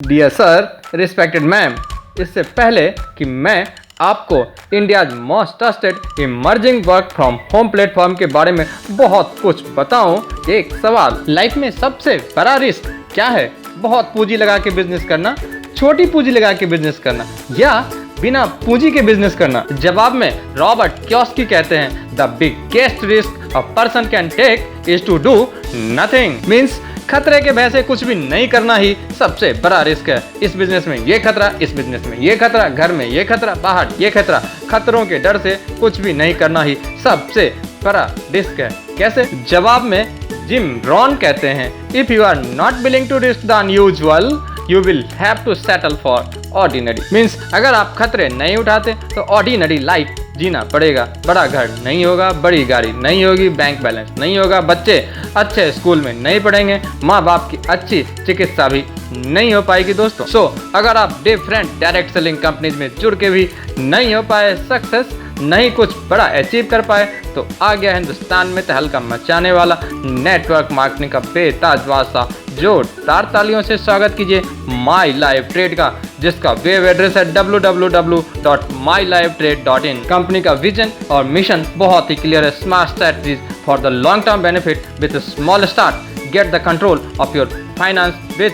Dear sir, respected ma'am, इससे पहले कि मैं आपको India's most trusted emerging work from home platform के बारे में बहुत कुछ बताऊं, एक सवाल, लाइफ में सबसे बड़ा रिस्क क्या है? बहुत पूंजी लगा के बिजनेस करना, छोटी पूंजी लगा के बिजनेस करना या बिना पूंजी के बिजनेस करना? जवाब में रॉबर्ट कियोसाकी कहते हैं, the biggest risk a person can take is to do nothing. Means खतरे के भय से कुछ भी नहीं करना ही सबसे बड़ा रिस्क है। इस बिजनेस में ये खतरा, इस बिजनेस में ये खतरा, घर में ये खतरा, बाहर ये खतरा। खतरों के डर से कुछ भी नहीं करना ही सबसे बड़ा रिस्क है। कैसे? जवाब में जिम रॉन कहते हैं, if you are not willing to risk the unusual you will have to settle for ordinary. Means अगर आप खतरे नहीं उठाते तो ऑर्डिनरी लाइफ जीना पड़ेगा। बड़ा घर नहीं होगा, बड़ी गाड़ी नहीं होगी, बैंक बैलेंस नहीं होगा, बच्चे अच्छे स्कूल में नहीं पढ़ेंगे, माँ बाप की अच्छी चिकित्सा भी नहीं हो पाएगी दोस्तों। सो अगर आप डिफरेंट डायरेक्ट सेलिंग कंपनीज में जुड़ के भी नहीं हो पाए सक्सेस, नहीं कुछ बड़ा अचीव कर पाए, तो आ गया हिंदुस्तान में तहलका मचाने वाला नेटवर्क मार्केटिंग का बेताज सा। जोरदार तालियों से स्वागत कीजिए माई लाइव ट्रेड का, जिसका वेब एड्रेस है www.mylifetrade.in। कंपनी का विजन और मिशन बहुत ही क्लियर है, smart strategies for the long term benefit with small start, get the control of your finance with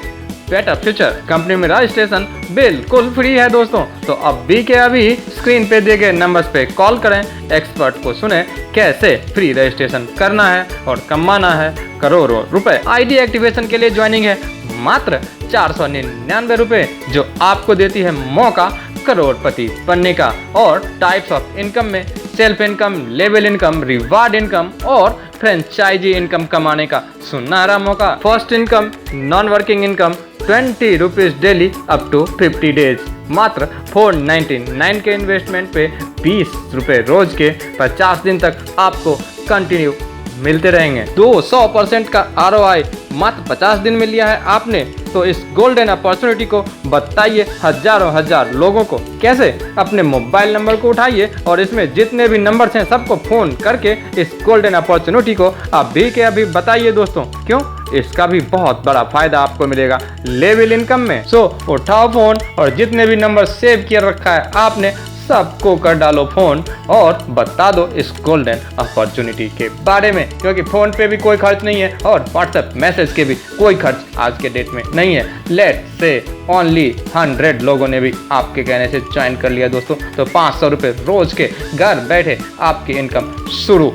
better future. Company में रजिस्ट्रेशन बिल्कुल free है दोस्तों, तो अभी के अभी स्क्रीन पे दिए गए नंबर्स पे कॉल करें, एक्सपर्ट को सुने कैसे फ्री रजिस्ट्रेशन करना है और कमाना है करोड़ों रुपए। आईडी एक्टिवेशन के लिए ज्वाइनिंग है मात्र 499 रुपए, जो आपको देती है मौका करोड़पति बनने का। और टाइप्स ऑफ इनकम में self income, level income, reward income और फ्रेंचाइजी इनकम कमाने का सुनहरा मौका। First income, non working income 20 rupees daily up to 50 days. मात्र 499 के इन्वेस्टमेंट पे 20 रुपए रोज के 50 दिन तक आपको कंटिन्यू मिलते रहेंगे। 200% का ROI मात्र 50 दिन में लिया है आपने, तो इस गोल्डन अपॉर्चुनिटी को बताइए हजार लोगों को। कैसे? अपने मोबाइल नंबर को उठाइए और इसमें जितने भी नंबर्स हैं सबको फोन करके इस गोल्डन अपॉर्चुनिटी को अभी के अभी बताइए दोस्तों। क्यों? इसका भी बहुत बड़ा फायदा आपको मिलेगा लेवल इनकम में। सो उठाओ फोन और जितने भी नंबर सेव किया रखा है आपने सबको कर डालो फोन और बता दो इस गोल्डन अपॉर्चुनिटी के बारे में, क्योंकि फोन पे भी कोई खर्च नहीं है और व्हाट्सएप मैसेज के भी कोई खर्च आज के डेट में नहीं है। लेट से ओनली 100 लोगों ने भी आपके कहने से ज्वाइन कर लिया दोस्तों, तो 500 रुपये रोज के घर बैठे आपकी इनकम शुरू।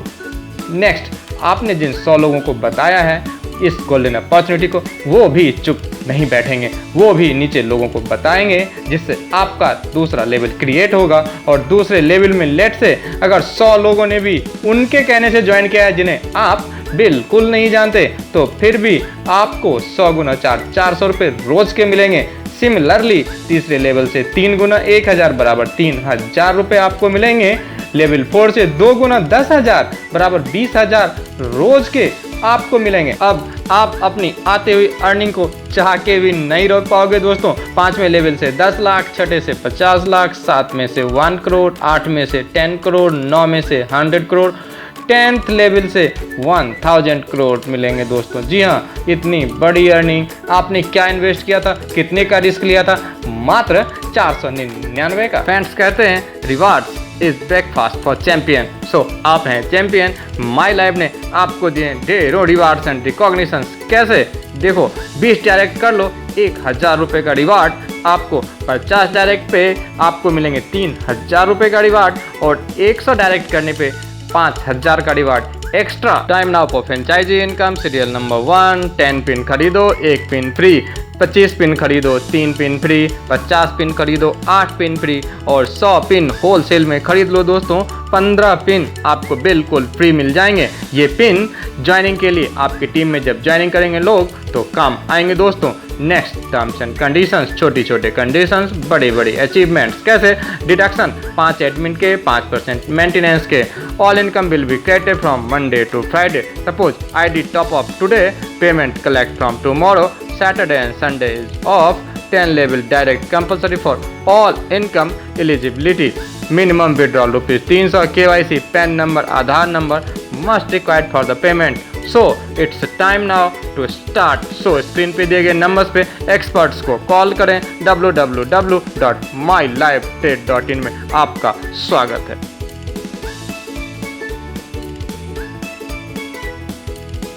नेक्स्ट, आपने जिन 100 लोगों को बताया है इस गोल्डन अपॉर्चुनिटी को, वो भी चुप नहीं बैठेंगे, वो भी नीचे लोगों को बताएंगे, जिससे आपका दूसरा लेवल क्रिएट होगा। और दूसरे लेवल में लेट से अगर 100 लोगों ने भी उनके कहने से ज्वाइन किया है जिन्हें आप बिल्कुल नहीं जानते, तो फिर भी आपको 100 गुना 400 रुपये रोज के मिलेंगे। सिमिलरली तीसरे लेवल से 3 गुना 1000 बराबर 3000 रुपये आपको मिलेंगे। लेवल 4 से 2 गुना 10,000 बराबर 20,000 रोज के आपको मिलेंगे। अब आप अपनी आते हुई अर्निंग को चाह के भी नहीं रोक पाओगे दोस्तों। 5वें लेवल से 10 लाख, 6ठे से 50 लाख, 7 में से 1 करोड़, 8 में से 10 करोड़, 9 में से 100 करोड़, 10th लेवल से 1000 करोड़ मिलेंगे दोस्तों। जी हाँ, इतनी बड़ी अर्निंग। आपने क्या इन्वेस्ट किया था, कितने का रिस्क लिया था? मात्र 499 का। फ्रेंड्स कहते हैं rewards is breakfast for champion. So आप हैं चैंपियन। माई लाइफ ने आपको दिए ढेरों रिवार्ड्स एंड रिकॉग्निशंस। कैसे? देखो, 20 डायरेक्ट कर लो 1000 रुपये का रिवार्ड आपको, 50 डायरेक्ट पे आपको मिलेंगे 3000 रुपये का रिवार्ड और 100 डायरेक्ट करने पे 5000 का reward extra. Time now for franchisee income. Serial number 1, 10 pin खरीदो 1 पिन फ्री, 25 पिन खरीदो 3 पिन फ्री, 50 पिन खरीदो 8 पिन फ्री और 100 पिन होलसेल में खरीद लो दोस्तों, 15 पिन आपको बिल्कुल फ्री मिल जाएंगे। ये पिन ज्वाइनिंग के लिए आपकी टीम में जब ज्वाइनिंग करेंगे लोग तो काम आएंगे दोस्तों। नेक्स्ट, टर्म्स एंड कंडीशंस, छोटी छोटे कंडीशंस, बड़े बड़े अचीवमेंट्स। कैसे? डिडक्शन 5 एडमिन के, 5% मेंटेनेंस के। All income will be credited from Monday to Friday. Suppose ID top up today, payment collect from tomorrow. Saturday and Sunday is off. 10 level direct compulsory for all income eligibility. Minimum withdrawal ₹300. KYC, PAN number, Aadhaar number must required for the payment. So it's time now to start. So screen पे दिए गए numbers पे experts को call करें। www.mylifetrade.in में आपका स्वागत है।